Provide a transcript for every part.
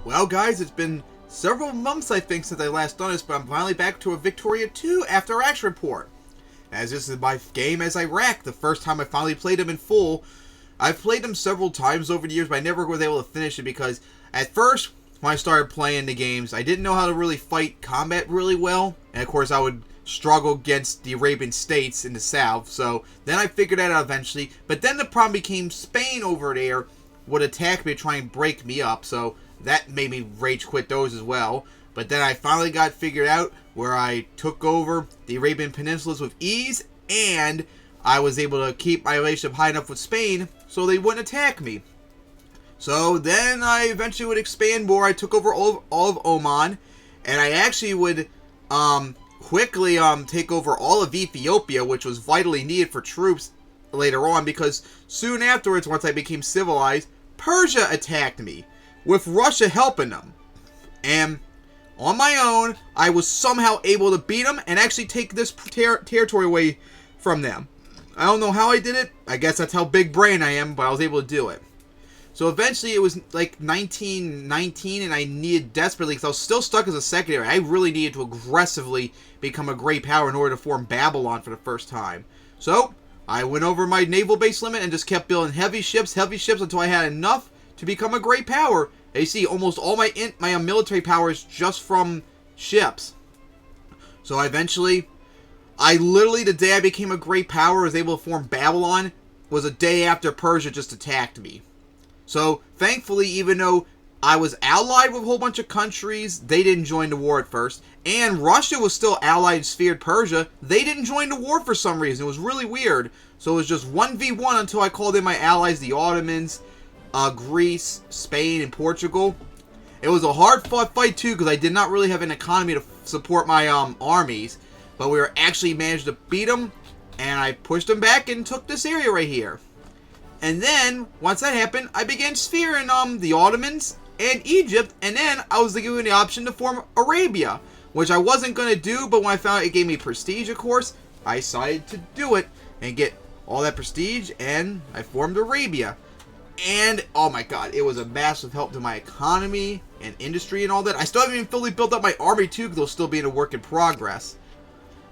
Well, guys, it's been several months, I think, since I last done this, but I'm finally back to a Victoria 2 after Action Report. As this is my game as Iraq, the first time I finally played them in full. I've played them several times over the years, but I never was able to finish it because at first, when I started playing the games, I didn't know how to really fight combat really well. And of course, I would struggle against the Arabian states in the south. So then I figured that out eventually. But then the problem became Spain over there would attack me to try and break me up. So that made me rage quit those as well. But then I finally got figured out where I took over the Arabian Peninsulas with ease, and I was able to keep my relationship high enough with Spain so they wouldn't attack me. So then I eventually would expand more. I took over all of Oman, and I actually would quickly take over all of Ethiopia, which was vitally needed for troops later on, because soon afterwards, once I became civilized, Persia attacked me, with Russia helping them. And on my own, I was somehow able to beat them and actually take this territory away from them. I don't know how I did it. I guess that's how big brain I am, but I was able to do it. So eventually it was like 1919 and I needed desperately, because I was still stuck as a secondary. I really needed to aggressively become a great power in order to form Babylon for the first time. So I went over my naval base limit and just kept building heavy ships until I had enough to become a great power. And you see, almost all my military power is just from ships. So eventually, the day I became a great power, was able to form Babylon, was a day after Persia just attacked me. So thankfully, even though I was allied with a whole bunch of countries, they didn't join the war at first. And Russia was still allied and feared Persia. They didn't join the war for some reason. It was really weird. So it was just 1v1 until I called in my allies, the Ottomans, Greece, Spain, and Portugal. It was a hard-fought fight, too, because I did not really have an economy to support my armies. But we were actually managed to beat them, and I pushed them back and took this area right here. And then, once that happened, I began spearing the Ottomans and Egypt, and then I was given the option to form Arabia, which I wasn't going to do, but when I found out it gave me prestige, of course, I decided to do it and get all that prestige, and I formed Arabia. And, oh my god, it was a massive help to my economy and industry and all that. I still haven't even fully built up my army, too, because it'll still be in a work in progress.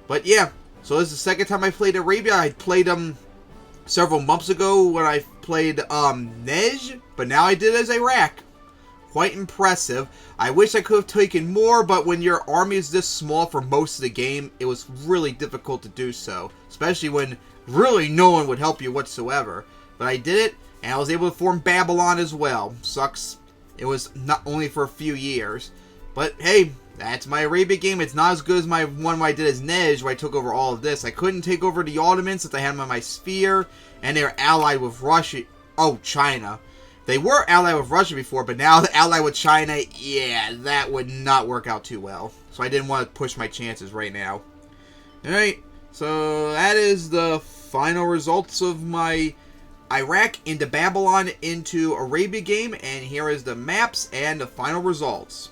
But yeah, so this is the second time I played Arabia. I played them several months ago when I played Nej, but now I did as Iraq. Quite impressive. I wish I could have taken more, but when your army is this small for most of the game, it was really difficult to do so. Especially when really no one would help you whatsoever. But I did it, and I was able to form Babylon as well. Sucks. It was not only for a few years. But hey, that's my Arabia game. It's not as good as my one where I did as Nej, where I took over all of this. I couldn't take over the Ottomans since I had them on my sphere, and they were allied with Russia. Oh, China. They were allied with Russia before, but now they're allied with China. Yeah, that would not work out too well. So I didn't want to push my chances right now. Alright, so that is the final results of my Iraq into Babylon into Arabia game, and here is the maps and the final results.